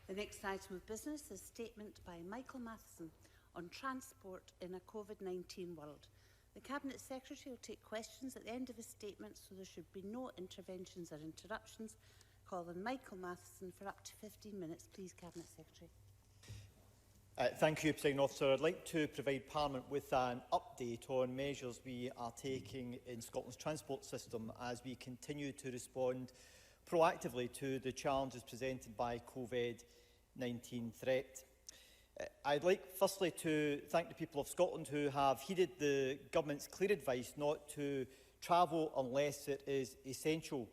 The next item of business is a statement by Michael Matheson on transport in a Covid-19 world. The Cabinet Secretary will take questions at the end of his statement, so there should be no interventions or interruptions. Call on Michael Matheson for up to 15 minutes. Please, Cabinet Secretary. Thank you, Presiding Officer. I'd like to provide Parliament with an update on measures we are taking in Scotland's transport system as we continue to respond proactively to the challenges presented by Covid-19 threat. I'd like firstly to thank the people of Scotland who have heeded the Government's clear advice not to travel unless it is essential.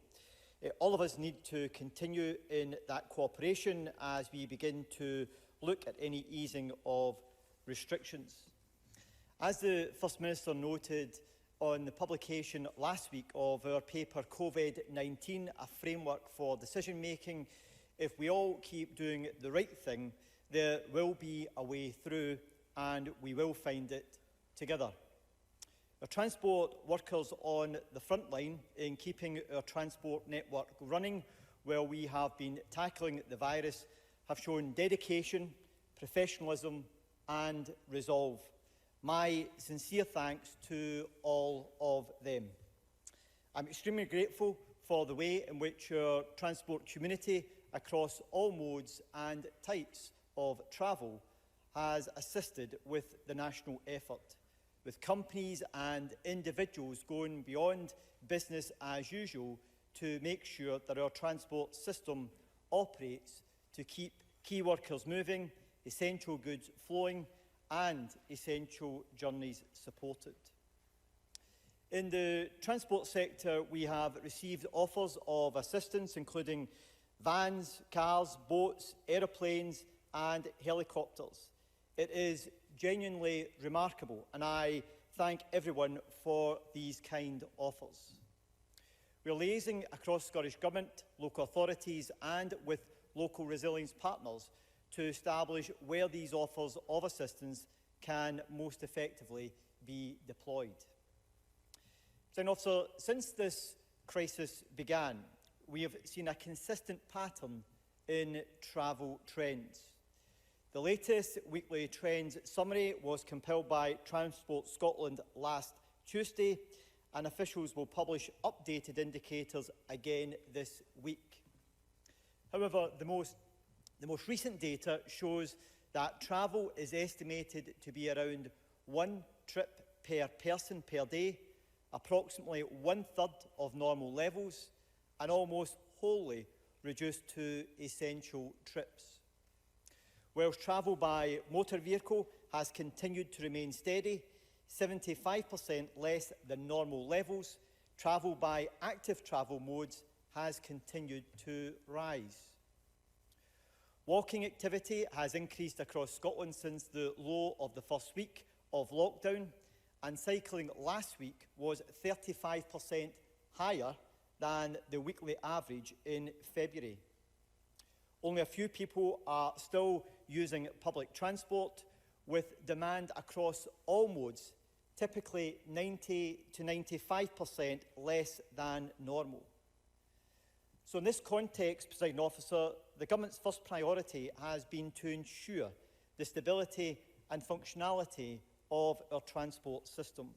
All of us need to continue in that cooperation as we begin to look at any easing of restrictions. As the First Minister noted on the publication last week of our paper Covid-19, a framework for decision making, if we all keep doing the right thing, there will be a way through and we will find it together. Our transport workers on the front line in keeping our transport network running while we have been tackling the virus have shown dedication, professionalism and resolve. My sincere thanks to all of them. I'm extremely grateful for the way in which our transport community across all modes and types of travel has assisted with the national effort, with companies and individuals going beyond business as usual to make sure that our transport system operates to keep key workers moving, essential goods flowing and essential journeys supported. In the transport sector, we have received offers of assistance including vans, cars, boats, aeroplanes and helicopters. It is genuinely remarkable and I thank everyone for these kind offers. We are liaising across Scottish Government, local authorities and with local resilience partners to establish where these offers of assistance can most effectively be deployed. Presiding Officer, since this crisis began, we have seen a consistent pattern in travel trends. The latest weekly trends summary was compiled by Transport Scotland last Tuesday, and officials will publish updated indicators again this week. However, the most recent data shows that travel is estimated to be around 1 trip per person per day, approximately 1/3 of normal levels, and almost wholly reduced to essential trips. Whilst travel by motor vehicle has continued to remain steady, 75% less than normal levels, travel by active travel modes has continued to rise. Walking activity has increased across Scotland since the low of the first week of lockdown, and cycling last week was 35% higher than the weekly average in February. Only a few people are still using public transport, with demand across all modes typically 90 to 95% less than normal. So in this context, Presiding Officer, the Government's first priority has been to ensure the stability and functionality of our transport system.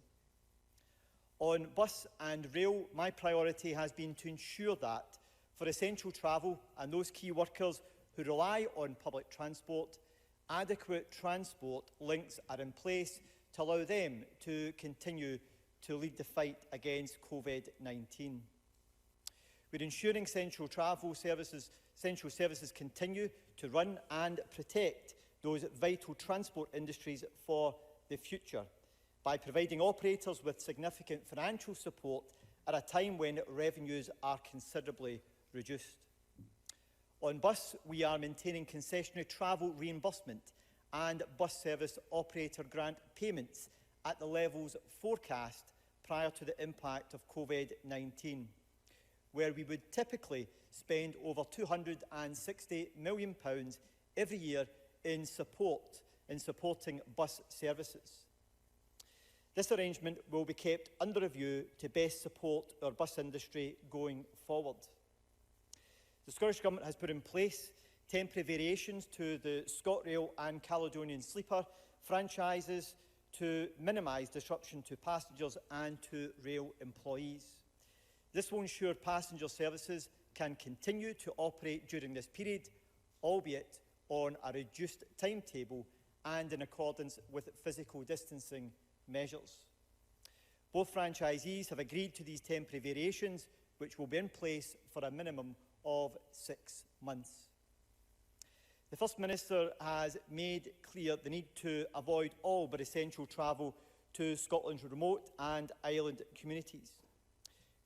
On bus and rail, my priority has been to ensure that for essential travel and those key workers who rely on public transport, adequate transport links are in place to allow them to continue to lead the fight against Covid-19. We're ensuring essential services continue to run and protect those vital transport industries for the future by providing operators with significant financial support at a time when revenues are considerably reduced. On bus, we are maintaining concessionary travel reimbursement and bus service operator grant payments at the levels forecast prior to the impact of Covid-19, where we would typically spend over £260 million every year in supporting bus services. This arrangement will be kept under review to best support our bus industry going forward. The Scottish Government has put in place temporary variations to the ScotRail and Caledonian Sleeper franchises to minimise disruption to passengers and to rail employees. This will ensure passenger services can continue to operate during this period, albeit on a reduced timetable and in accordance with physical distancing measures. Both franchisees have agreed to these temporary variations, which will be in place for a minimum of 6 months. The First Minister has made clear the need to avoid all but essential travel to Scotland's remote and island communities.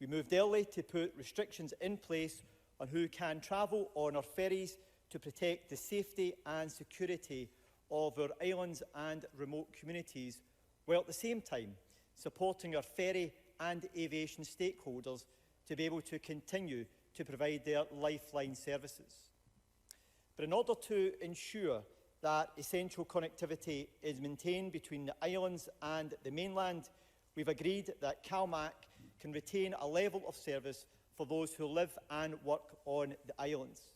We moved early to put restrictions in place on who can travel on our ferries to protect the safety and security of our islands and remote communities, while at the same time supporting our ferry and aviation stakeholders to be able to continue to provide their lifeline services. But in order to ensure that essential connectivity is maintained between the islands and the mainland, we've agreed that CalMac can retain a level of service for those who live and work on the islands.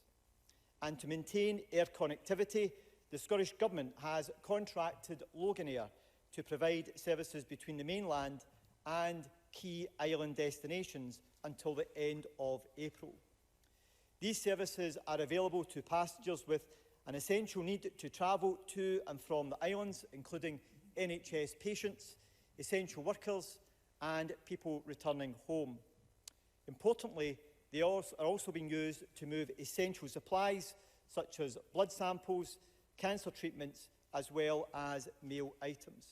And to maintain air connectivity, the Scottish Government has contracted Loganair to provide services between the mainland and key island destinations until the end of April. These services are available to passengers with an essential need to travel to and from the islands, including NHS patients, essential workers and people returning home. Importantly, they are also being used to move essential supplies such as blood samples, cancer treatments, as well as meal items.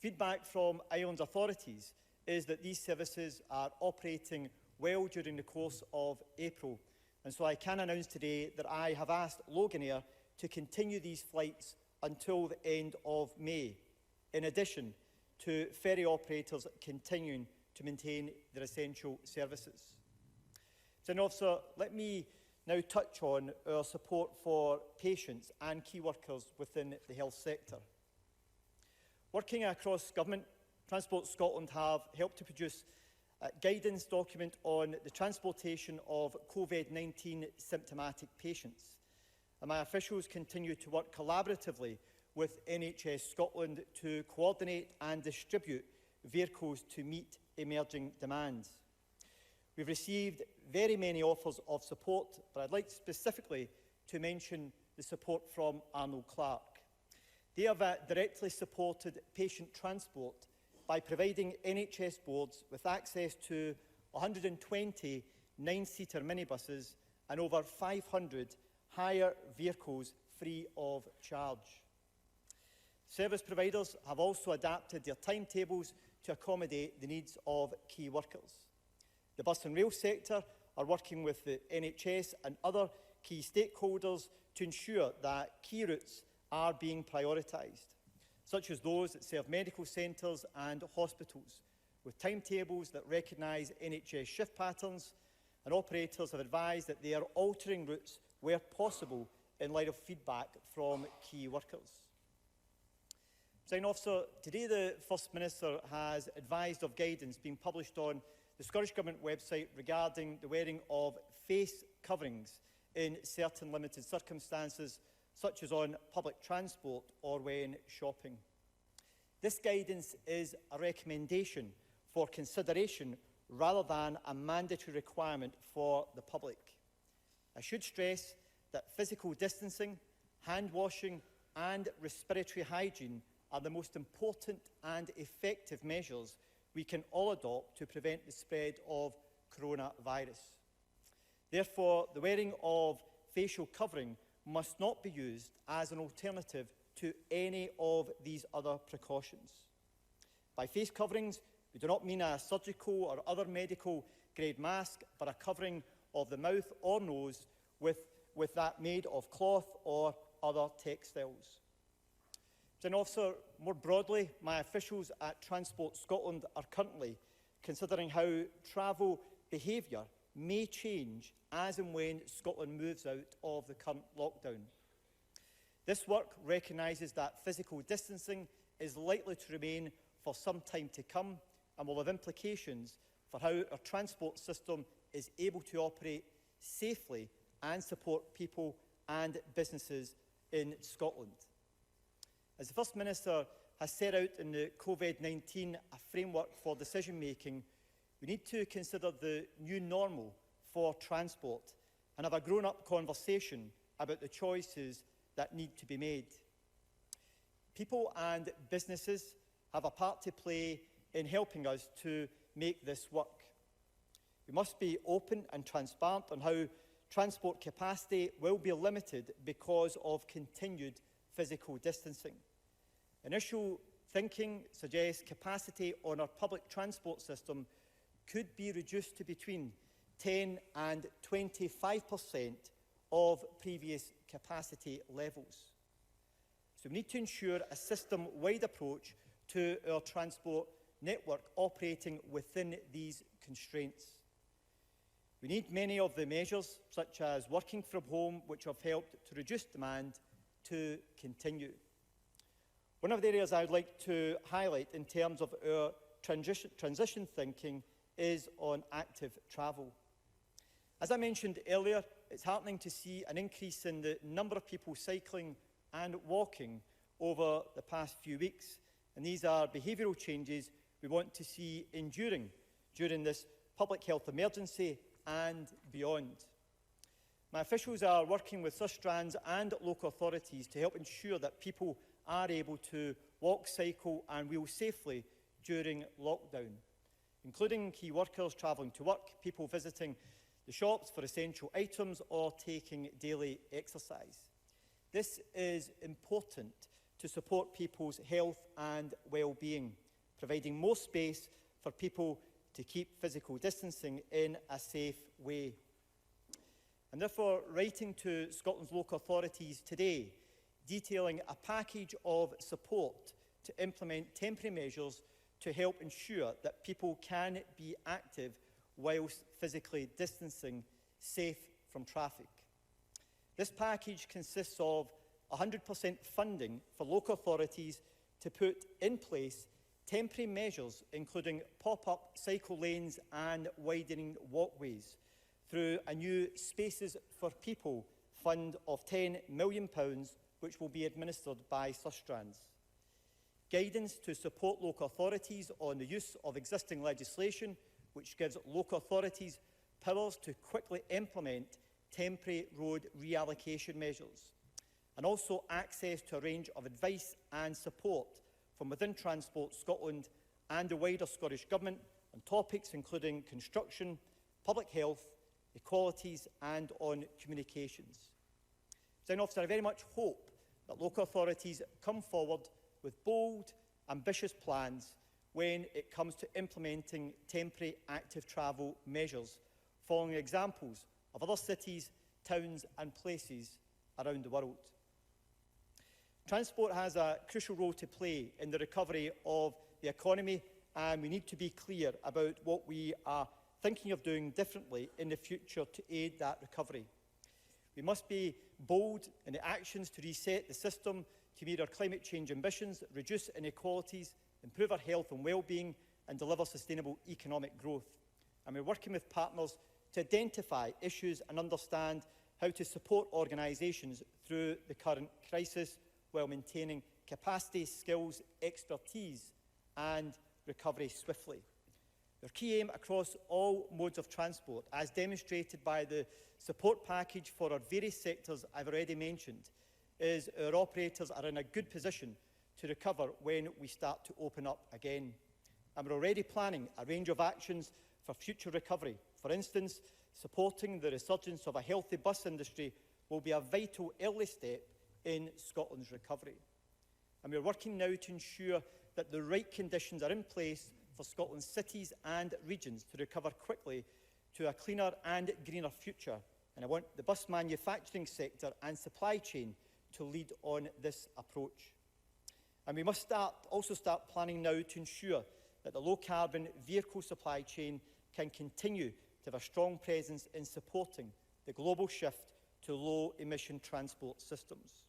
Feedback from island authorities is that these services are operating well during the course of April, and so I can announce today that I have asked Loganair to continue these flights until the end of May, in addition to ferry operators continuing to maintain their essential services. Presiding Officer, let me now touch on our support for patients and key workers within the health sector. Working across government, Transport Scotland have helped to produce a guidance document on the transportation of Covid-19 symptomatic patients. And my officials continue to work collaboratively with NHS Scotland to coordinate and distribute vehicles to meet emerging demands. We've received very many offers of support, but I'd like specifically to mention the support from Arnold Clark. They have directly supported patient transport by providing NHS boards with access to 120 nine-seater minibuses and over 500 hire vehicles free of charge. Service providers have also adapted their timetables to accommodate the needs of key workers. The bus and rail sector are working with the NHS and other key stakeholders to ensure that key routes are being prioritised, such as those that serve medical centres and hospitals, with timetables that recognise NHS shift patterns, and operators have advised that they are altering routes where possible in light of feedback from key workers. Presiding Officer, today the First Minister has advised of guidance being published on the Scottish Government website regarding the wearing of face coverings in certain limited circumstances, such as on public transport or when shopping. This guidance is a recommendation for consideration rather than a mandatory requirement for the public. I should stress that physical distancing, hand washing and respiratory hygiene are the most important and effective measures we can all adopt to prevent the spread of coronavirus. Therefore, the wearing of facial covering must not be used as an alternative to any of these other precautions. By face coverings, we do not mean a surgical or other medical grade mask, but a covering of the mouth or nose with that made of cloth or other textiles. Presiding Officer, more broadly, my officials at Transport Scotland are currently considering how travel behaviour may change as and when Scotland moves out of the current lockdown. This work recognises that physical distancing is likely to remain for some time to come and will have implications for how our transport system is able to operate safely and support people and businesses in Scotland. As the First Minister has set out in the Covid-19 a framework for decision-making, we need to consider the new normal for transport and have a grown-up conversation about the choices that need to be made. People and businesses have a part to play in helping us to make this work. We must be open and transparent on how transport capacity will be limited because of continued physical distancing. Initial thinking suggests capacity on our public transport system could be reduced to between 10 and 25% of previous capacity levels. So we need to ensure a system-wide approach to our transport network operating within these constraints. We need many of the measures, such as working from home, which have helped to reduce demand, to continue. One of the areas I would like to highlight in terms of our transition thinking is on active travel. As I mentioned earlier, it's heartening to see an increase in the number of people cycling and walking over the past few weeks, and these are behavioural changes we want to see enduring during this public health emergency and beyond. My officials are working with Sustrans and local authorities to help ensure that people are able to walk, cycle and wheel safely during lockdown, including key workers travelling to work, people visiting the shops for essential items or taking daily exercise. This is important to support people's health and well-being, providing more space for people to keep physical distancing in a safe way. I'm therefore writing to Scotland's local authorities today, detailing a package of support to implement temporary measures to help ensure that people can be active whilst physically distancing, safe from traffic. This package consists of 100% funding for local authorities to put in place temporary measures, including pop-up cycle lanes and widening walkways, through a new Spaces for People fund of £10 million, which will be administered by Sustrans. Guidance to support local authorities on the use of existing legislation, which gives local authorities powers to quickly implement temporary road reallocation measures, and also access to a range of advice and support from within Transport Scotland and the wider Scottish Government on topics including construction, public health, equalities and on communications. Presiding Officer, I very much hope that local authorities come forward with bold, ambitious plans when it comes to implementing temporary active travel measures, following examples of other cities, towns and places around the world. Transport has a crucial role to play in the recovery of the economy, and we need to be clear about what we are thinking of doing differently in the future to aid that recovery. We must be bold in the actions to reset the system to meet our climate change ambitions, reduce inequalities, improve our health and well-being and deliver sustainable economic growth. And we're working with partners to identify issues and understand how to support organisations through the current crisis while maintaining capacity, skills, expertise and recovery swiftly. Our key aim across all modes of transport, as demonstrated by the support package for our various sectors I've already mentioned, is our operators are in a good position to recover when we start to open up again. And we're already planning a range of actions for future recovery. For instance, supporting the resurgence of a healthy bus industry will be a vital early step in Scotland's recovery. And we're working now to ensure that the right conditions are in place for Scotland's cities and regions to recover quickly to a cleaner and greener future. And I want the bus manufacturing sector and supply chain to lead on this approach. And we must also start planning now to ensure that the low-carbon vehicle supply chain can continue to have a strong presence in supporting the global shift to low-emission transport systems.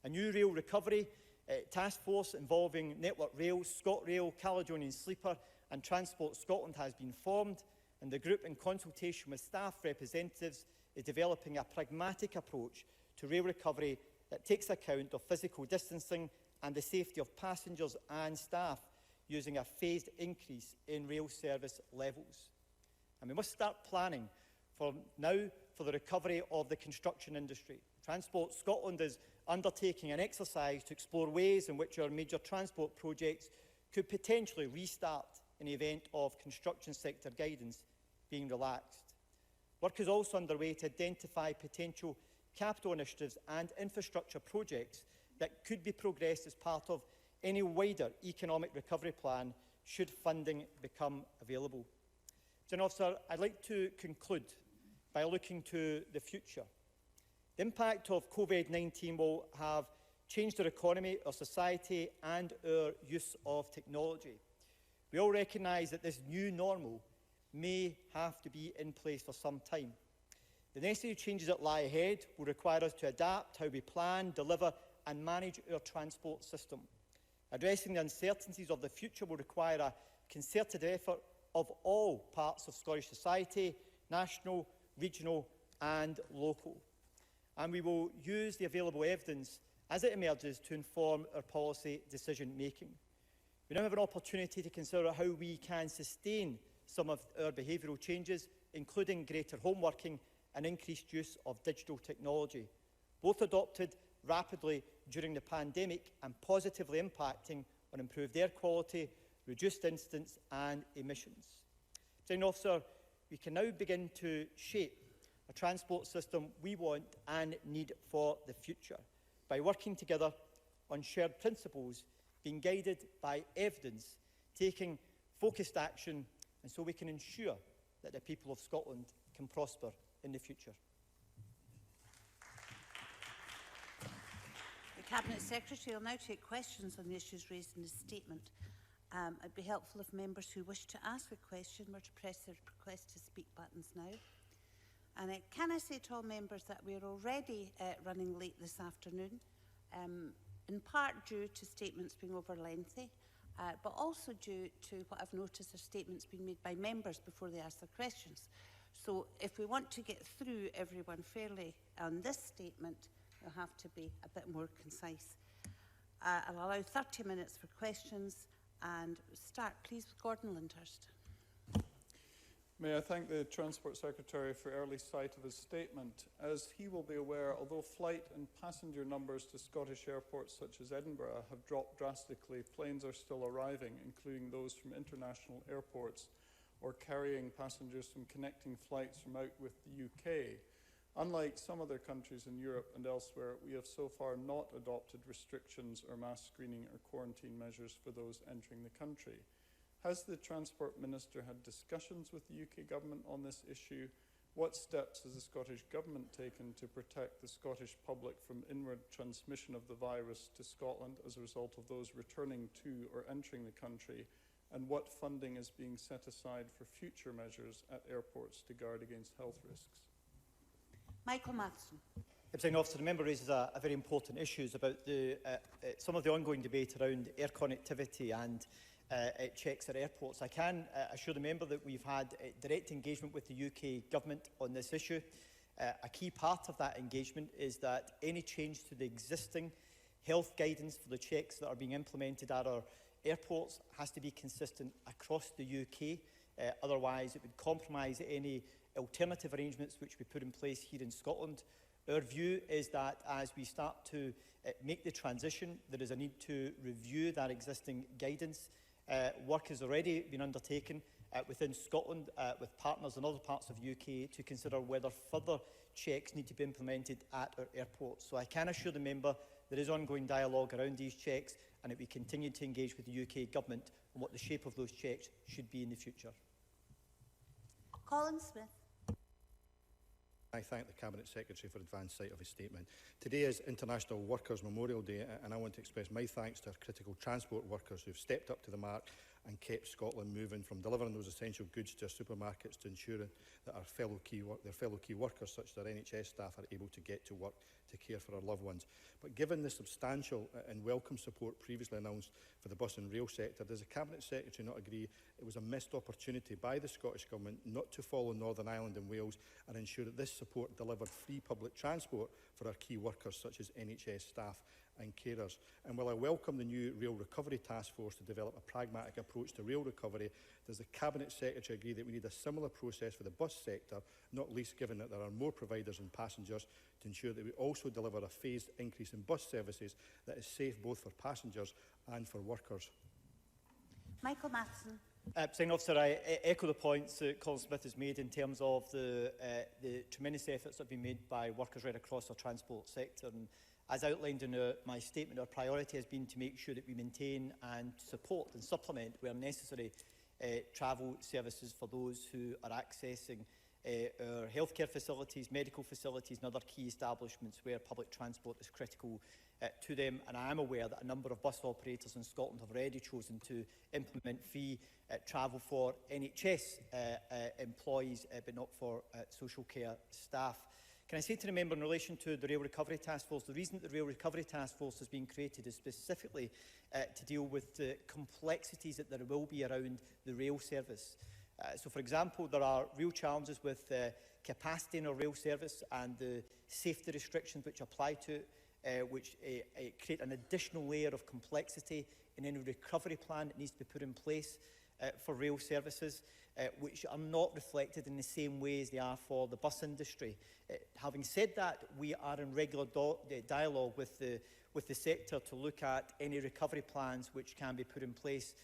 A new rail recovery task force involving Network Rail, ScotRail, Caledonian Sleeper and Transport Scotland has been formed, and the group, in consultation with staff representatives, is developing a pragmatic approach to rail recovery that takes account of physical distancing and the safety of passengers and staff, using a phased increase in rail service levels. And we must start planning now for the recovery of the construction industry. Transport Scotland is undertaking an exercise to explore ways in which our major transport projects could potentially restart in the event of construction sector guidance being relaxed. Work is also underway to identify potential capital initiatives and infrastructure projects that could be progressed as part of any wider economic recovery plan should funding become available. Presiding Officer, I'd like to conclude by looking to the future. The impact of Covid-19 will have changed our economy, our society and our use of technology. We all recognise that this new normal may have to be in place for some time. The necessary changes that lie ahead will require us to adapt how we plan, deliver and manage our transport system. Addressing the uncertainties of the future will require a concerted effort of all parts of Scottish society, national, regional and local. And we will use the available evidence as it emerges to inform our policy decision making. We now have an opportunity to consider how we can sustain some of our behavioural changes, including greater home working and increased use of digital technology, both adopted rapidly during the pandemic and positively impacting on improved air quality, reduced incidents and emissions. Presiding Officer, we can now begin to shape a transport system we want and need for the future by working together on shared principles, being guided by evidence, taking focused action, and so we can ensure that the people of Scotland can prosper in the future. The Cabinet Secretary will now take questions on the issues raised in his statement. It'd be helpful if members who wish to ask a question were to press their request to speak buttons now. And can I say to all members that we are already running late this afternoon, in part due to statements being over lengthy, but also due to what I've noticed are statements being made by members before they ask their questions. So if we want to get through everyone fairly on this statement, you'll have to be a bit more concise. I'll allow 30 minutes for questions and start please with Gordon Lyndhurst. May I thank the Transport Secretary for early sight of his statement. As he will be aware, although flight and passenger numbers to Scottish airports such as Edinburgh have dropped drastically, planes are still arriving, including those from international airports or carrying passengers from connecting flights from out with the UK. Unlike some other countries in Europe and elsewhere, we have so far not adopted restrictions or mass screening or quarantine measures for those entering the country. Has the Transport Minister had discussions with the UK Government on this issue? What steps has the Scottish Government taken to protect the Scottish public from inward transmission of the virus to Scotland as a result of those returning to or entering the country? And what funding is being set aside for future measures at airports to guard against health risks? Michael Matheson. Presiding Officer, the member raises a very important issues about some of the ongoing debate around air connectivity and checks at airports. I can assure the member that we've had direct engagement with the UK Government on this issue. A key part of that engagement is that any change to the existing health guidance for the checks that are being implemented at our airports has to be consistent across the UK. Otherwise, it would compromise any alternative arrangements which we put in place here in Scotland. Our view is that as we start to make the transition, there is a need to review that existing guidance. Work has already been undertaken within Scotland with partners in other parts of the UK to consider whether further checks need to be implemented at our airports. So I can assure the member there is ongoing dialogue around these checks and that we continue to engage with the UK Government on what the shape of those checks should be in the future. Colin Smith. I thank the Cabinet Secretary for advance sight of his statement. Today is International Workers' Memorial Day and I want to express my thanks to our critical transport workers who have stepped up to the mark and kept Scotland moving, from delivering those essential goods to our supermarkets to ensuring that their fellow key workers, such as our NHS staff, are able to get to work to care for our loved ones. But given the substantial and welcome support previously announced for the bus and rail sector, does the Cabinet Secretary not agree it was a missed opportunity by the Scottish Government not to follow Northern Ireland and Wales and ensure that this support delivered free public transport for our key workers such as NHS staff and carers? And while I welcome the new Rail Recovery Task Force to develop a pragmatic approach to rail recovery, does the Cabinet Secretary agree that we need a similar process for the bus sector, not least given that there are more providers and passengers, to ensure that we also deliver a phased increase in bus services that is safe both for passengers and for workers? Michael Matheson. Presiding Officer, I echo the points that Colin Smith has made in terms of the tremendous efforts that have been made by workers right across our transport sector. And as outlined in my statement, our priority has been to make sure that we maintain and support and supplement, where necessary, travel services for those who are accessing our healthcare facilities, medical facilities and other key establishments where public transport is critical to them. And I am aware that a number of bus operators in Scotland have already chosen to implement free travel for NHS employees, but not for social care staff. Can I say to the member in relation to the Rail Recovery Task Force, the reason that the Rail Recovery Task Force has been created is specifically to deal with the complexities that there will be around the rail service. So, for example, there are real challenges with capacity in our rail service and the safety restrictions which apply to it, which create an additional layer of complexity in any recovery plan that needs to be put in place for rail services, which are not reflected in the same way as they are for the bus industry. Having said that, we are in regular dialogue with the sector to look at any recovery plans which can be put in place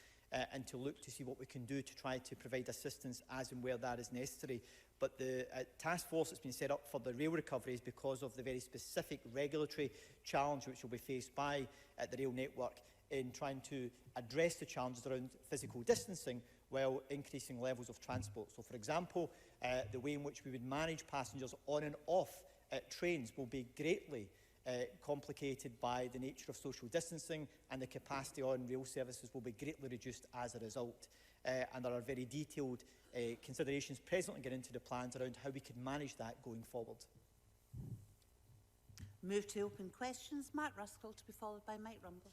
and to look to see what we can do to try to provide assistance as and where that is necessary. But the task force that's been set up for the rail recovery is because of the very specific regulatory challenge which will be faced by the rail network in trying to address the challenges around physical distancing while increasing levels of transport. So, for example, the way in which we would manage passengers on and off trains will be greatly complicated by the nature of social distancing, and the capacity on rail services will be greatly reduced as a result. And there are very detailed considerations presently getting into the plans around how we can manage that going forward. Move to open questions. Mark Ruskell, to be followed by Mike Rumbles.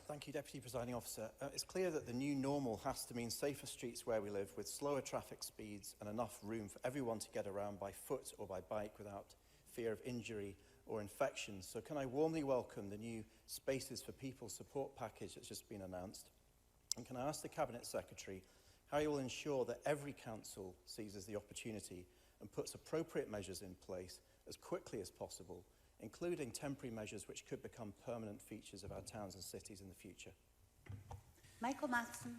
Thank you, Deputy Presiding Officer. It's clear that the new normal has to mean safer streets where we live, with slower traffic speeds and enough room for everyone to get around by foot or by bike without fear of injury or infection. So can I warmly welcome the new Spaces for People support package that's just been announced? And can I ask the Cabinet Secretary how you will ensure that every council seizes the opportunity and puts appropriate measures in place as quickly as possible, including temporary measures which could become permanent features of our towns and cities in the future? Michael Matheson.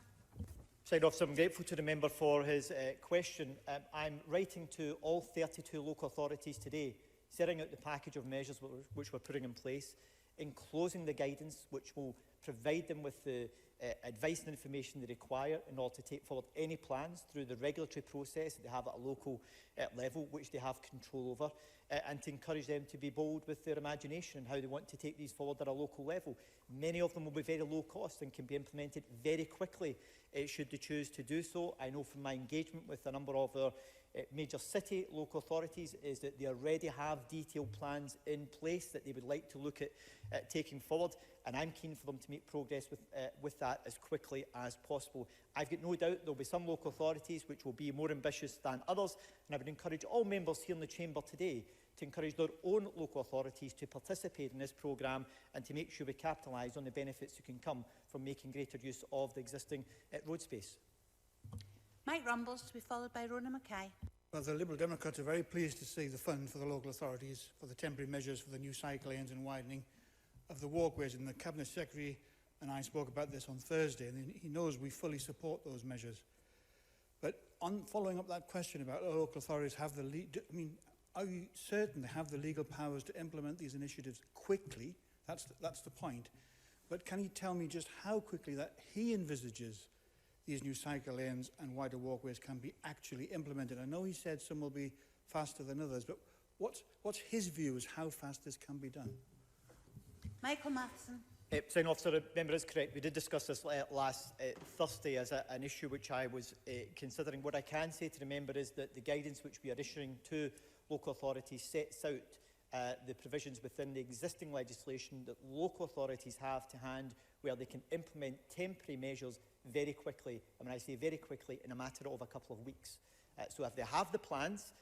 Presiding Officer, I'm grateful to the member for his question. I'm writing to all 32 local authorities today, setting out the package of measures which we're putting in place, enclosing the guidance which will provide them with the advice and information they require in order to take forward any plans through the regulatory process that they have at a local level, which they have control over, and to encourage them to be bold with their imagination and how they want to take these forward at a local level. Many of them will be very low cost and can be implemented very quickly should they choose to do so. I know from my engagement with a number of our major city local authorities is that they already have detailed plans in place that they would like to look at taking forward, and I'm keen for them to make progress with that as quickly as possible. I've got no doubt there will be some local authorities which will be more ambitious than others, and I would encourage all members here in the chamber today to encourage their own local authorities to participate in this programme and to make sure we capitalise on the benefits that can come from making greater use of the existing road space. Mike Rumbles, to be followed by Rona Mackay. Well, the Liberal Democrats are very pleased to see the fund for the local authorities for the temporary measures for the new cycle lanes and widening of the walkways. And the Cabinet Secretary and I spoke about this on Thursday, and he knows we fully support those measures. But on following up that question about local authorities have the are you certain they have the legal powers to implement these initiatives quickly? That's the point. But can he tell me just how quickly that he envisages these new cycle lanes and wider walkways can be actually implemented? I know he said some will be faster than others, but what's his view as how fast this can be done? Michael Matheson. Presiding Officer, the member is correct. We did discuss this last Thursday as an issue which I was considering. What I can say to the member is that the guidance which we are issuing to local authorities sets out the provisions within the existing legislation that local authorities have to hand, where they can implement temporary measures very quickly. And when I say very quickly, in a matter of a couple of weeks. So if they have the plans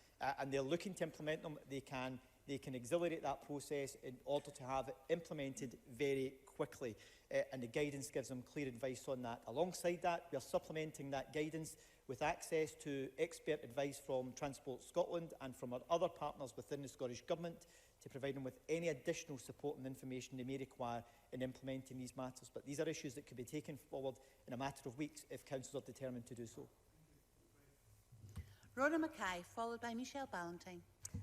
and they're looking to implement them, they can accelerate that process in order to have it implemented very quickly. And the guidance gives them clear advice on that. Alongside that, we are supplementing that guidance with access to expert advice from Transport Scotland and from our other partners within the Scottish Government to provide them with any additional support and information they may require in implementing these matters. But these are issues that could be taken forward in a matter of weeks if councils are determined to do so. Rhoda Mackay, followed by Michelle Ballantyne.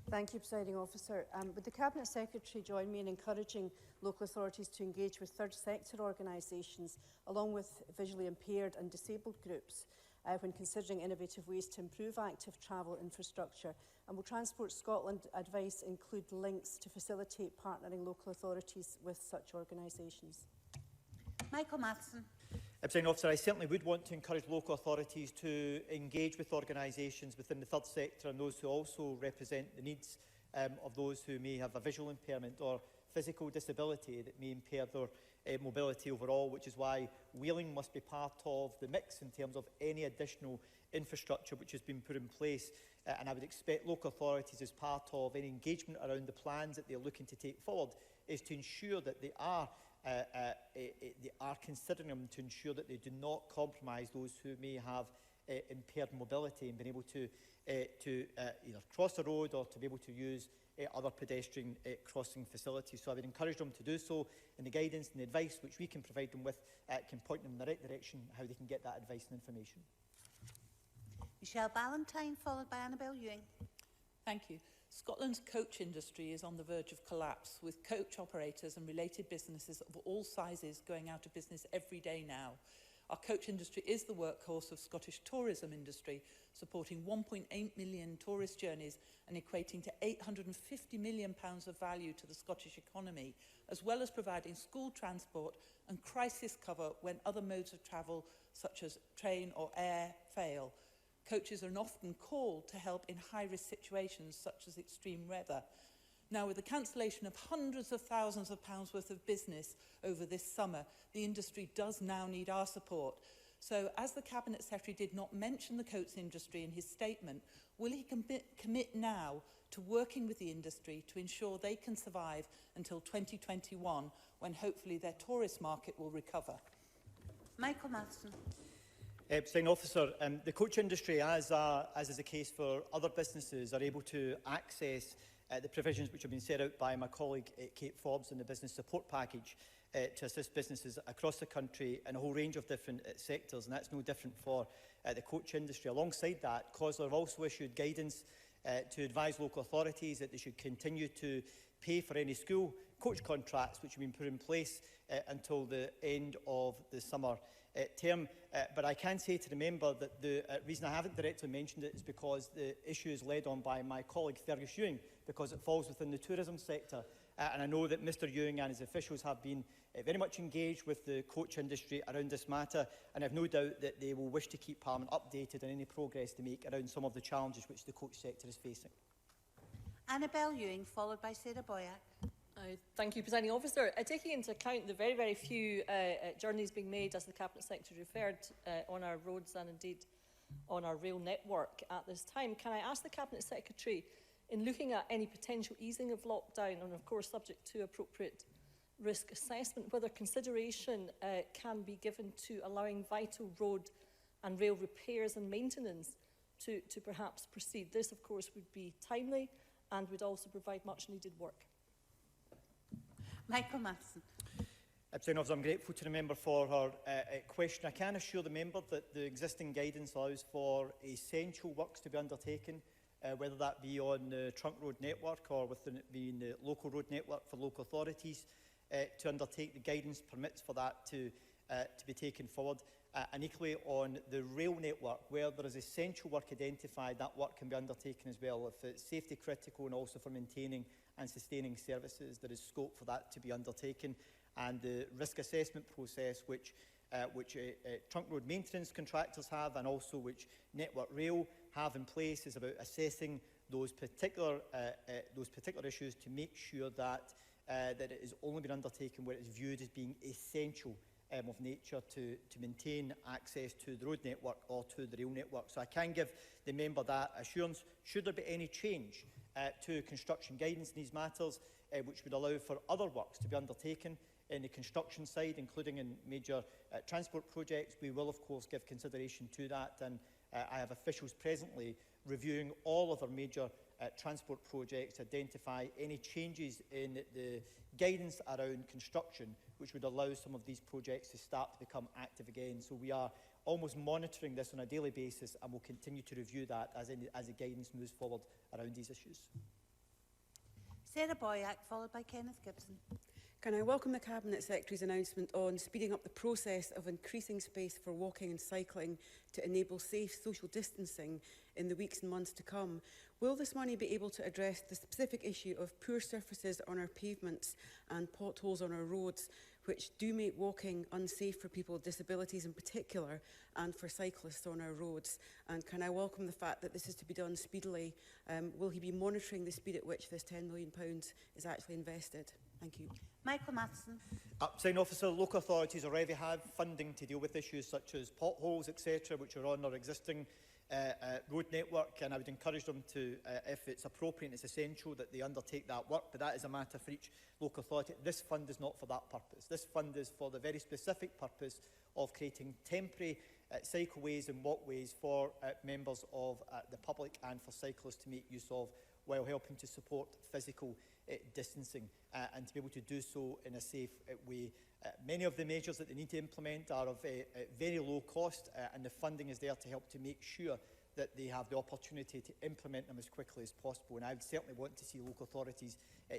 Thank you, Presiding Officer. Would the Cabinet Secretary join me in encouraging local authorities to engage with third sector organisations, along with visually impaired and disabled groups, when considering innovative ways to improve active travel infrastructure? And will Transport Scotland advice include links to facilitate partnering local authorities with such organisations? Michael Matheson. Presiding Officer, I certainly would want to encourage local authorities to engage with organisations within the third sector and those who also represent the needs of those who may have a visual impairment or physical disability that may impair their mobility overall, which is why wheeling must be part of the mix in terms of any additional infrastructure which has been put in place. And I would expect local authorities, as part of any engagement around the plans that they're looking to take forward, is to ensure that they are considering them to ensure that they do not compromise those who may have impaired mobility and being able to either cross the road or to be able to use other pedestrian crossing facilities. So I would encourage them to do so, and the guidance and the advice which we can provide them with can point them in the right direction how they can get that advice and information. Michelle Ballantyne, followed by Annabel Ewing. Thank you. Scotland's coach industry is on the verge of collapse, with coach operators and related businesses of all sizes going out of business every day now. Our coach industry is the workhorse of Scottish tourism industry, supporting 1.8 million tourist journeys and equating to £850 million of value to the Scottish economy, as well as providing school transport and crisis cover when other modes of travel, such as train or air, fail. Coaches are often called to help in high-risk situations such as extreme weather. Now, with the cancellation of hundreds of thousands of pounds worth of business over this summer, the industry does now need our support. So, as the Cabinet Secretary did not mention the coach industry in his statement, will he commit now to working with the industry to ensure they can survive until 2021, when hopefully their tourist market will recover? Michael Matheson. Presiding Officer, the coach industry, as is the case for other businesses, are able to access the provisions which have been set out by my colleague Kate Forbes in the business support package to assist businesses across the country in a whole range of different sectors, and that's no different for the coach industry. Alongside that, COSLA have also issued guidance to advise local authorities that they should continue to pay for any school coach contracts which have been put in place until the end of the summer term. But I can say to the member that the reason I haven't directly mentioned it is because the issue is led on by my colleague Fergus Ewing, because it falls within the tourism sector. And I know that Mr Ewing and his officials have been very much engaged with the coach industry around this matter, and I have no doubt that they will wish to keep Parliament updated on any progress they make around some of the challenges which the coach sector is facing. Annabel Ewing, followed by Sarah Boyack. Thank you, Presiding Officer. Taking into account the very, very few journeys being made, as the Cabinet Secretary referred, on our roads and indeed on our rail network at this time, can I ask the Cabinet Secretary, in looking at any potential easing of lockdown, and of course subject to appropriate risk assessment, whether consideration can be given to allowing vital road and rail repairs and maintenance to perhaps proceed? This, of course, would be timely and would also provide much needed work. Michael Matheson. I'm grateful to the member for her question. I can assure the member that the existing guidance allows for essential works to be undertaken, whether that be on the trunk road network or within it being the local road network for local authorities to undertake. The guidance permits for that to be taken forward. And equally on the rail network, where there is essential work identified, that work can be undertaken as well. If it's safety critical and also for maintaining and sustaining services, there is scope for that to be undertaken. And the risk assessment process, which trunk road maintenance contractors have and also which Network Rail have in place, is about assessing those particular issues to make sure that it is only been undertaken where it is viewed as being essential of nature to maintain access to the road network or to the rail network. So I can give the member that assurance. Should there be any change to construction guidance in these matters, which would allow for other works to be undertaken in the construction side, including in major transport projects, we will of course give consideration to that, and I have officials presently reviewing all of our major transport projects to identify any changes in the guidance around construction which would allow some of these projects to start to become active again. So we are almost monitoring this on a daily basis, and will continue to review that as the guidance moves forward around these issues. Sarah Boyack, followed by Kenneth Gibson. Can I welcome the Cabinet Secretary's announcement on speeding up the process of increasing space for walking and cycling to enable safe social distancing in the weeks and months to come? Will this money be able to address the specific issue of poor surfaces on our pavements and potholes on our roads, which do make walking unsafe for people with disabilities in particular, and for cyclists on our roads? And can I welcome the fact that this is to be done speedily? Will he be monitoring the speed at which this £10 million is actually invested? Thank you. Michael Matheson. Presiding Officer, local authorities already have funding to deal with issues such as potholes, etc., which are on our existing road network, and I would encourage them to, if it's appropriate and it's essential, that they undertake that work, but that is a matter for each local authority. This fund is not for that purpose. This fund is for the very specific purpose of creating temporary cycleways and walkways for members of the public and for cyclists to make use of, while helping to support physical distancing and to be able to do so in a safe way. Many of the measures that they need to implement are of very low cost, and the funding is there to help to make sure that they have the opportunity to implement them as quickly as possible. And I would certainly want to see local authorities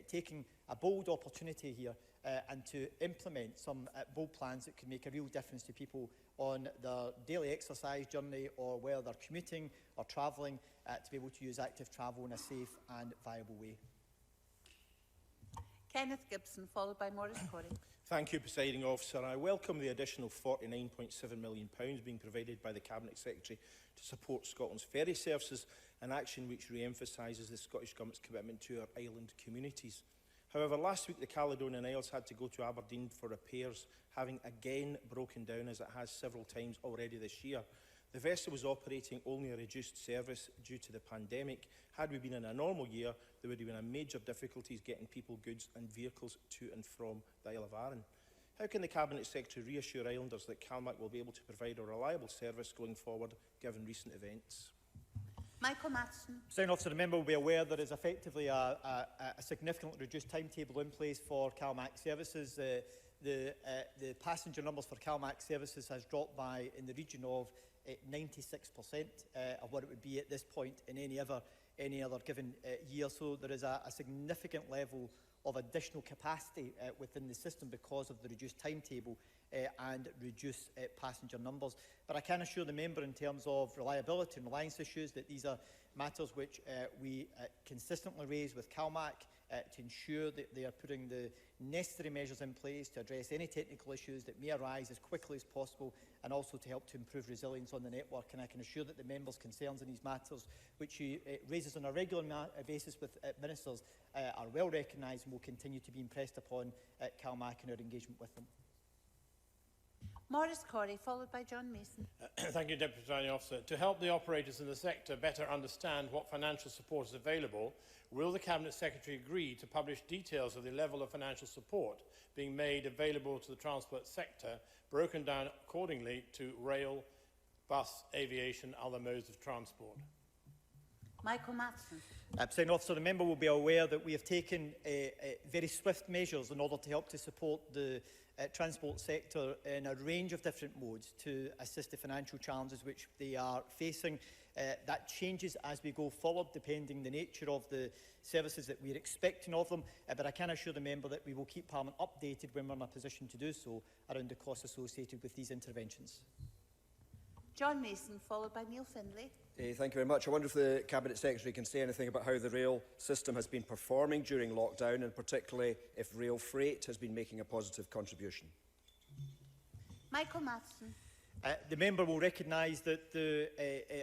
taking a bold opportunity here and to implement some bold plans that could make a real difference to people on their daily exercise journey, or whether they're commuting or travelling, to be able to use active travel in a safe and viable way. Kenneth Gibson, followed by Maurice Corrie. Thank you, Presiding Officer. I welcome the additional £49.7 million being provided by the Cabinet Secretary to support Scotland's ferry services, an action which re-emphasises the Scottish Government's commitment to our island communities. However, last week the Caledonian Isles had to go to Aberdeen for repairs, having again broken down as it has several times already this year. The vessel was operating only a reduced service due to the pandemic. Had we been in a normal year, there would have been a major difficulties getting people, goods and vehicles to and from the Isle of Arran. How can the Cabinet Secretary reassure islanders that CalMac will be able to provide a reliable service going forward, given recent events? Michael Matheson. Presiding Officer, the member will be aware there is effectively a significantly reduced timetable in place for CalMac services. The passenger numbers for CalMac services has dropped by in the region of 96% of what it would be at this point in any other given year. So there is a significant level of additional capacity within the system because of the reduced timetable and reduced passenger numbers. But I can assure the member, in terms of reliability and reliance issues, that these are matters which we consistently raise with CalMac to ensure that they are putting the necessary measures in place to address any technical issues that may arise as quickly as possible, and also to help to improve resilience on the network. And I can assure that the member's concerns in these matters, which he raises on a regular basis with ministers, are well recognised and will continue to be impressed upon at CalMac in our engagement with them. Maurice Corrie, followed by John Mason. Thank you, Deputy Presiding Officer. To help the operators in the sector better understand what financial support is available, will the Cabinet Secretary agree to publish details of the level of financial support being made available to the transport sector, broken down accordingly to rail, bus, aviation, other modes of transport? Michael Matheson. Presiding Officer, the member will be aware that we have taken very swift measures in order to help to support the transport sector in a range of different modes to assist the financial challenges which they are facing. That changes as we go forward, depending the nature of the services that we are expecting of them. But I can assure the member that we will keep Parliament updated when we're in a position to do so around the costs associated with these interventions. John Mason, followed by Neil Findlay. Thank you very much. I wonder if the Cabinet Secretary can say anything about how the rail system has been performing during lockdown, and particularly if rail freight has been making a positive contribution. Michael Matheson. The member will recognise that the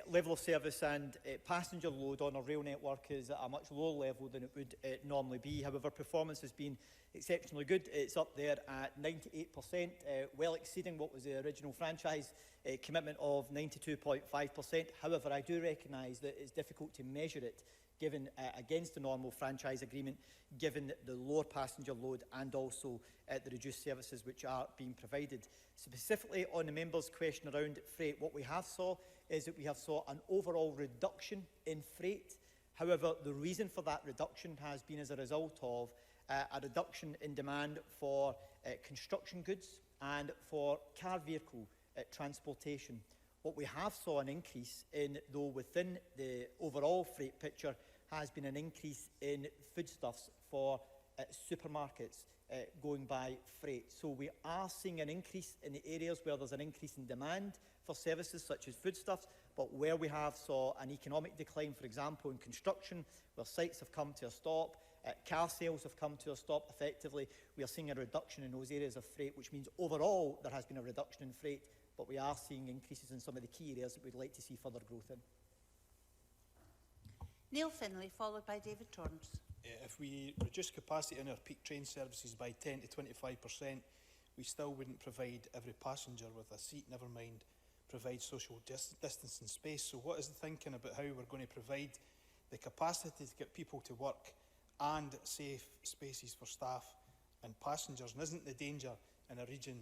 level of service and passenger load on our rail network is at a much lower level than it would normally be. However, performance has been exceptionally good. It's up there at 98%, well exceeding what was the original franchise commitment of 92.5%. However, I do recognise that it's difficult to measure it given against the normal franchise agreement, given the lower passenger load and also the reduced services which are being provided. Specifically on the member's question around freight, what we have saw is that we have saw an overall reduction in freight. However, the reason for that reduction has been as a result of a reduction in demand for construction goods and for car vehicle transportation. What we have saw an increase in, though, within the overall freight picture, has been an increase in foodstuffs for supermarkets going by freight. So we are seeing an increase in the areas where there's an increase in demand for services such as foodstuffs, but where we have saw an economic decline, for example, in construction, where sites have come to a stop, car sales have come to a stop effectively, we are seeing a reduction in those areas of freight, which means overall there has been a reduction in freight, but we are seeing increases in some of the key areas that we'd like to see further growth in. Neil Finlay, followed by David Torrance. If we reduce capacity in our peak train services by 10 to 25%, we still wouldn't provide every passenger with a seat, never mind provide social distance and space. So what is the thinking about how we're going to provide the capacity to get people to work and safe spaces for staff and passengers? And isn't the danger in a region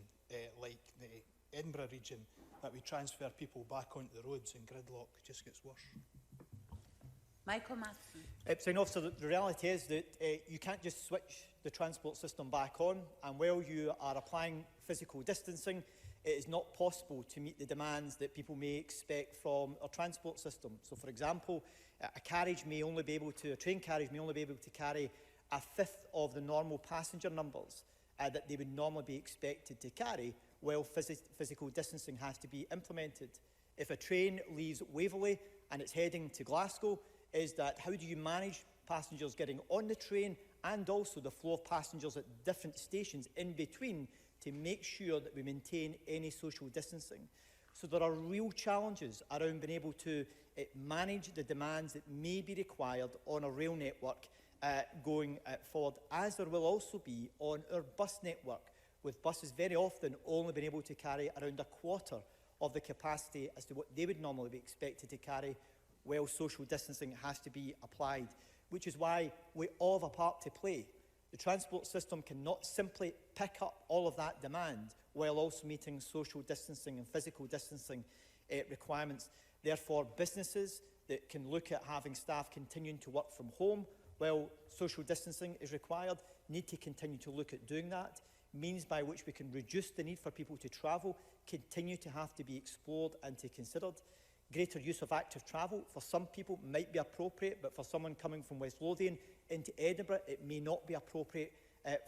like the Edinburgh region that we transfer people back onto the roads and gridlock just gets worse? Michael Matheson. Presiding Officer, the reality is that you can't just switch the transport system back on, and while you are applying physical distancing, it is not possible to meet the demands that people may expect from our transport system. So, for example, a train carriage may only be able to carry a fifth of the normal passenger numbers that they would normally be expected to carry, while physical distancing has to be implemented. If a train leaves Waverley and it's heading to Glasgow, is that how do you manage passengers getting on the train and also the flow of passengers at different stations in between to make sure that we maintain any social distancing? So there are real challenges around being able to manage the demands that may be required on a rail network going forward, as there will also be on our bus network, with buses very often only being able to carry around a quarter of the capacity as to what they would normally be expected to carry, while social distancing has to be applied, which is why we all have a part to play. The transport system cannot simply pick up all of that demand while also meeting social distancing and physical distancing requirements. Therefore, businesses that can look at having staff continuing to work from home while social distancing is required need to continue to look at doing that. Means by which we can reduce the need for people to travel continue to have to be explored and to considered. Greater use of active travel for some people might be appropriate, but for someone coming from West Lothian into Edinburgh, it may not be appropriate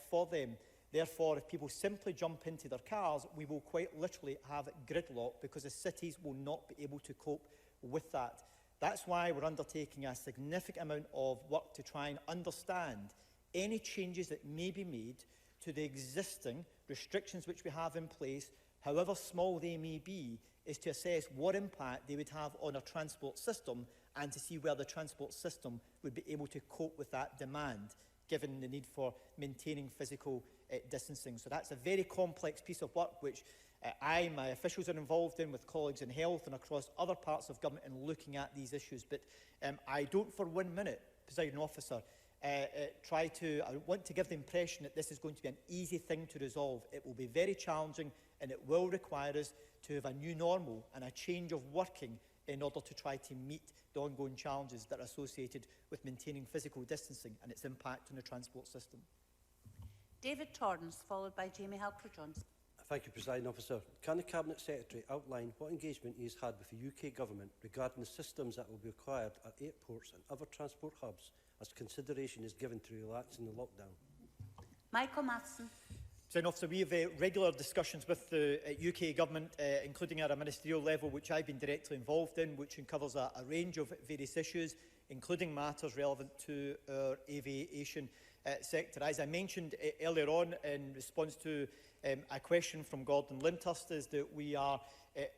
for them. Therefore, if people simply jump into their cars, we will quite literally have gridlock because the cities will not be able to cope with that. That's why we're undertaking a significant amount of work to try and understand any changes that may be made to the existing restrictions which we have in place, however small they may be, is to assess what impact they would have on our transport system and to see where the transport system would be able to cope with that demand, given the need for maintaining physical distancing. So that's a very complex piece of work which my officials are involved in with colleagues in health and across other parts of government in looking at these issues. But I don't for 1 minute, Presiding Officer, I want to give the impression that this is going to be an easy thing to resolve. It will be very challenging and it will require us to have a new normal and a change of working in order to try to meet the ongoing challenges that are associated with maintaining physical distancing and its impact on the transport system. David Torrance, followed by Jamie Halker-Johnson. Thank you, Presiding Officer. Can the Cabinet Secretary outline what engagement he has had with the UK Government regarding the systems that will be required at airports and other transport hubs as consideration is given to relaxing the lockdown? Michael Matheson. Presiding Officer, we have regular discussions with the UK Government, including at a ministerial level, which I've been directly involved in, which covers a range of various issues, including matters relevant to our aviation sector. As I mentioned earlier on in response to a question from Gordon Lyndhurst, is that we are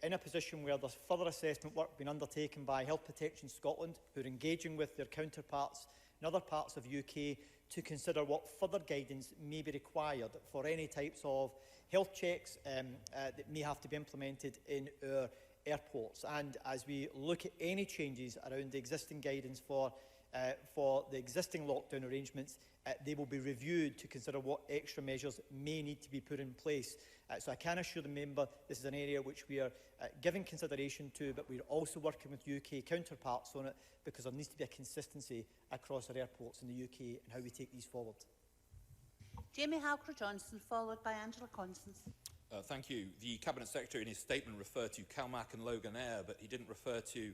in a position where there's further assessment work being undertaken by Health Protection Scotland, who are engaging with their counterparts in other parts of UK to consider what further guidance may be required for any types of health checks that may have to be implemented in our airports. And as we look at any changes around the existing guidance for the existing lockdown arrangements, they will be reviewed to consider what extra measures may need to be put in place. So I can assure the member this is an area which we are giving consideration to, but we're also working with UK counterparts on it, because there needs to be a consistency across our airports in the UK and how we take these forward. Jamie Halcrow-Johnson, followed by Angela Constance. Thank you. The Cabinet Secretary in his statement referred to CalMac and Logan Air, but he didn't refer to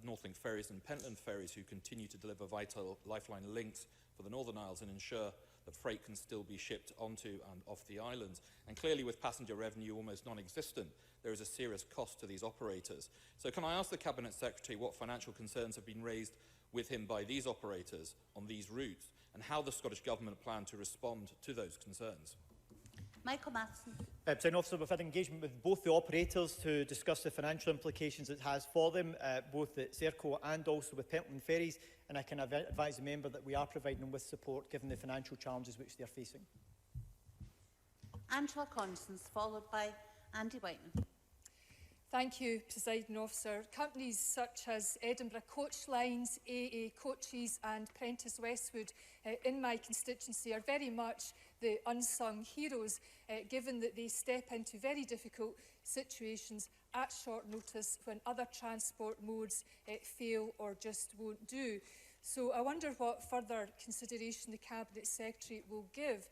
Northlink Ferries and Pentland Ferries, who continue to deliver vital lifeline links for the Northern Isles and ensure that freight can still be shipped onto and off the islands. And clearly, with passenger revenue almost non-existent, there is a serious cost to these operators. So can I ask the Cabinet Secretary what financial concerns have been raised with him by these operators on these routes, and how the Scottish Government plan to respond to those concerns? Michael Matheson. Presiding Officer, we've had engagement with both the operators to discuss the financial implications it has for them, both at Serco and also with Pentland Ferries, and I can advise the member that we are providing them with support given the financial challenges which they are facing. Angela Constance, followed by Andy Whiteman. Thank you, Presiding Officer. Companies such as Edinburgh Coach Lines, AA Coaches and Prentice Westwood in my constituency are very much the unsung heroes, given that they step into very difficult situations at short notice when other transport modes fail or just won't do. So I wonder what further consideration the Cabinet Secretary will give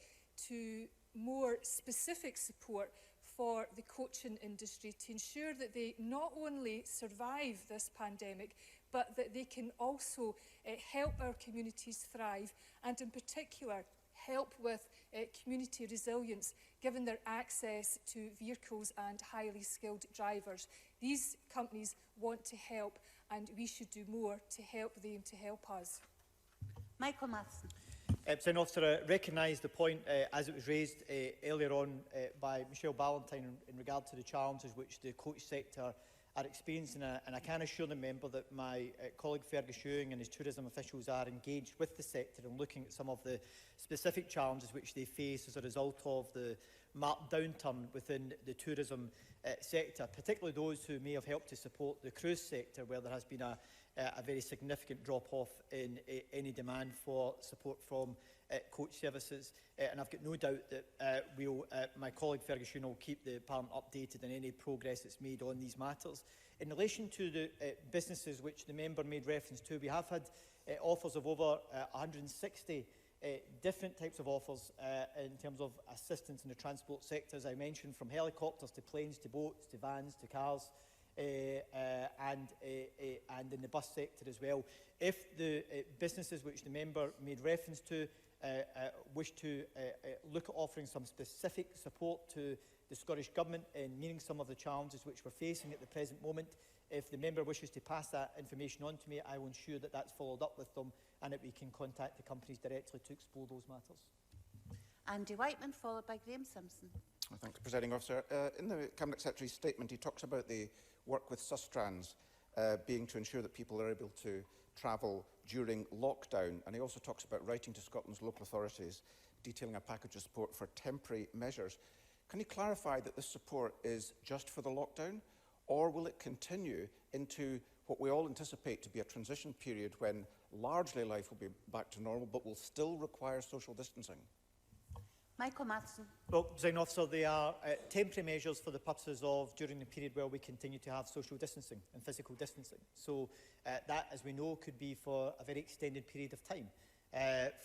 to more specific support for the coaching industry to ensure that they not only survive this pandemic, but that they can also help our communities thrive, and in particular help with community resilience, given their access to vehicles and highly skilled drivers. These companies want to help, and we should do more to help them to help us. Michael Matheson. Presiding Officer, I recognise the point as it was raised earlier on by Michelle Ballantyne in regard to the challenges which the coach sector are experiencing, and I can assure the member that my colleague Fergus Ewing and his tourism officials are engaged with the sector and looking at some of the specific challenges which they face as a result of the marked downturn within the tourism sector, particularly those who may have helped to support the cruise sector, where there has been a very significant drop-off in any demand for support from coach services. And I've got no doubt that my colleague Fergus Ewing will keep the Parliament updated on any progress that's made on these matters. In relation to the businesses which the member made reference to, we have had offers of over 160 different types of offers in terms of assistance in the transport sector, as I mentioned, from helicopters to planes to boats to vans to cars, and in the bus sector as well. If the businesses which the member made reference to wish to look at offering some specific support to the Scottish Government in meeting some of the challenges which we're facing at the present moment, if the member wishes to pass that information on to me, I will ensure that that's followed up with them and that we can contact the companies directly to explore those matters. Andy Whiteman, followed by Graham Simpson. Thanks, Presiding Officer. In the Cabinet Secretary's statement, he talks about the work with Sustrans being to ensure that people are able to travel during lockdown, and he also talks about writing to Scotland's local authorities detailing a package of support for temporary measures. Can you clarify that this support is just for the lockdown, or will it continue into what we all anticipate to be a transition period when largely life will be back to normal but will still require social distancing? Michael Matheson. Well, Presiding Officer, they are temporary measures for the purposes of during the period where we continue to have social distancing and physical distancing. So that, as we know, could be for a very extended period of time,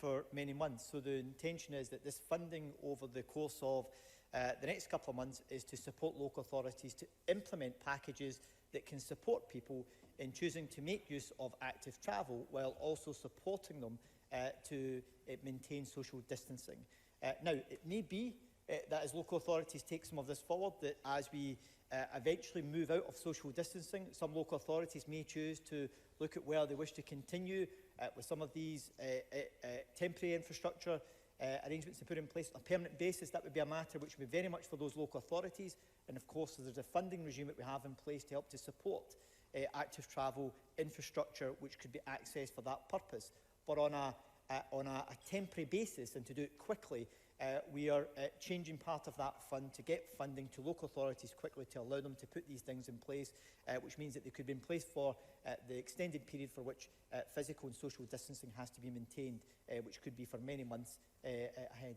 for many months. So the intention is that this funding over the course of the next couple of months is to support local authorities to implement packages that can support people in choosing to make use of active travel while also supporting them to maintain social distancing. Now, it may be that as local authorities take some of this forward, that as we eventually move out of social distancing, some local authorities may choose to look at where they wish to continue with some of these temporary infrastructure arrangements to put in place on a permanent basis. That would be a matter which would be very much for those local authorities. And of course, there's a funding regime that we have in place to help to support active travel infrastructure which could be accessed for that purpose. But on a temporary basis, and to do it quickly, we are changing part of that fund to get funding to local authorities quickly to allow them to put these things in place, which means that they could be in place for the extended period for which physical and social distancing has to be maintained, which could be for many months ahead.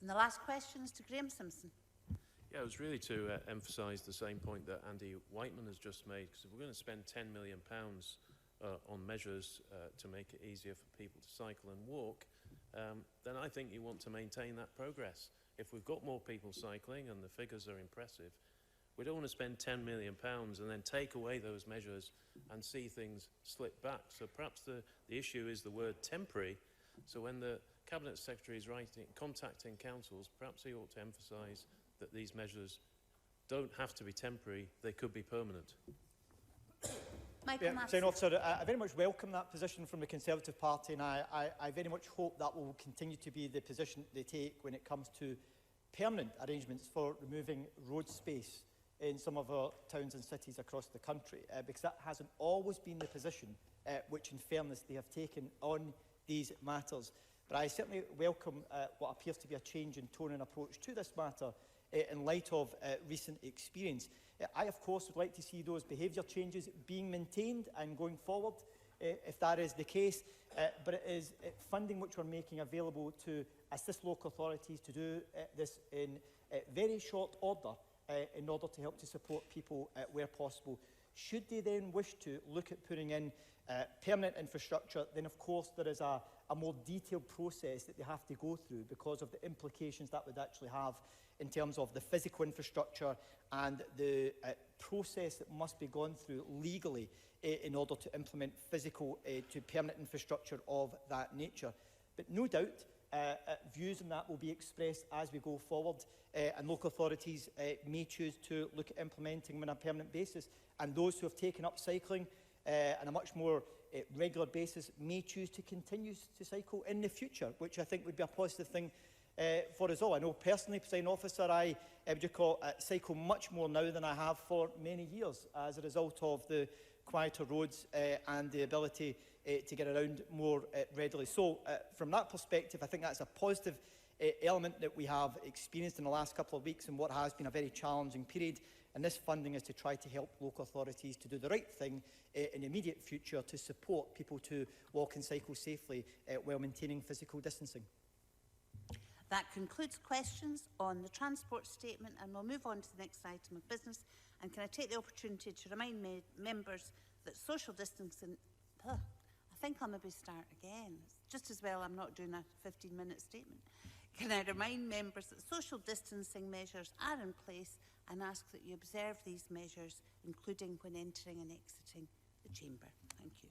And the last question is to Graham Simpson. Yeah, it was really to emphasise the same point that Andy Whiteman has just made, because if we're going to spend £10 million on measures to make it easier for people to cycle and walk, then I think you want to maintain that progress. If we've got more people cycling and the figures are impressive, we don't want to spend £10 million and then take away those measures and see things slip back. So perhaps the issue is the word temporary. So when the Cabinet Secretary is contacting councils, perhaps he ought to emphasise that these measures don't have to be temporary, they could be permanent. Presiding Officer, I very much welcome that position from the Conservative Party, and I very much hope that will continue to be the position they take when it comes to permanent arrangements for removing road space in some of our towns and cities across the country, because that hasn't always been the position which, in fairness, they have taken on these matters. But I certainly welcome what appears to be a change in tone and approach to this matter in light of recent experience. I, of course, would like to see those behaviour changes being maintained and going forward, if that is the case. But it is funding which we're making available to assist local authorities to do this in very short order in order to help to support people where possible. Should they then wish to look at putting in permanent infrastructure, then of course there is a more detailed process that they have to go through because of the implications that would actually have in terms of the physical infrastructure and the process that must be gone through legally in order to implement physical to permanent infrastructure of that nature. But no doubt, views on that will be expressed as we go forward, and local authorities may choose to look at implementing them on a permanent basis. And those who have taken up cycling on a much more regular basis may choose to continue to cycle in the future, which I think would be a positive thing for us all. I know personally, Presiding Officer, I cycle much more now than I have for many years as a result of the quieter roads and the ability to get around more readily. So from that perspective, I think that's a positive element that we have experienced in the last couple of weeks in what has been a very challenging period. And this funding is to try to help local authorities to do the right thing in the immediate future to support people to walk and cycle safely while maintaining physical distancing. That concludes questions on the transport statement, and we'll move on to the next item of business. And can I take the opportunity to remind members that social distancing... I think I'll maybe start again. It's just as well I'm not doing a 15-minute statement. Can I remind members that social distancing measures are in place and ask that you observe these measures, including when entering and exiting the chamber. Thank you.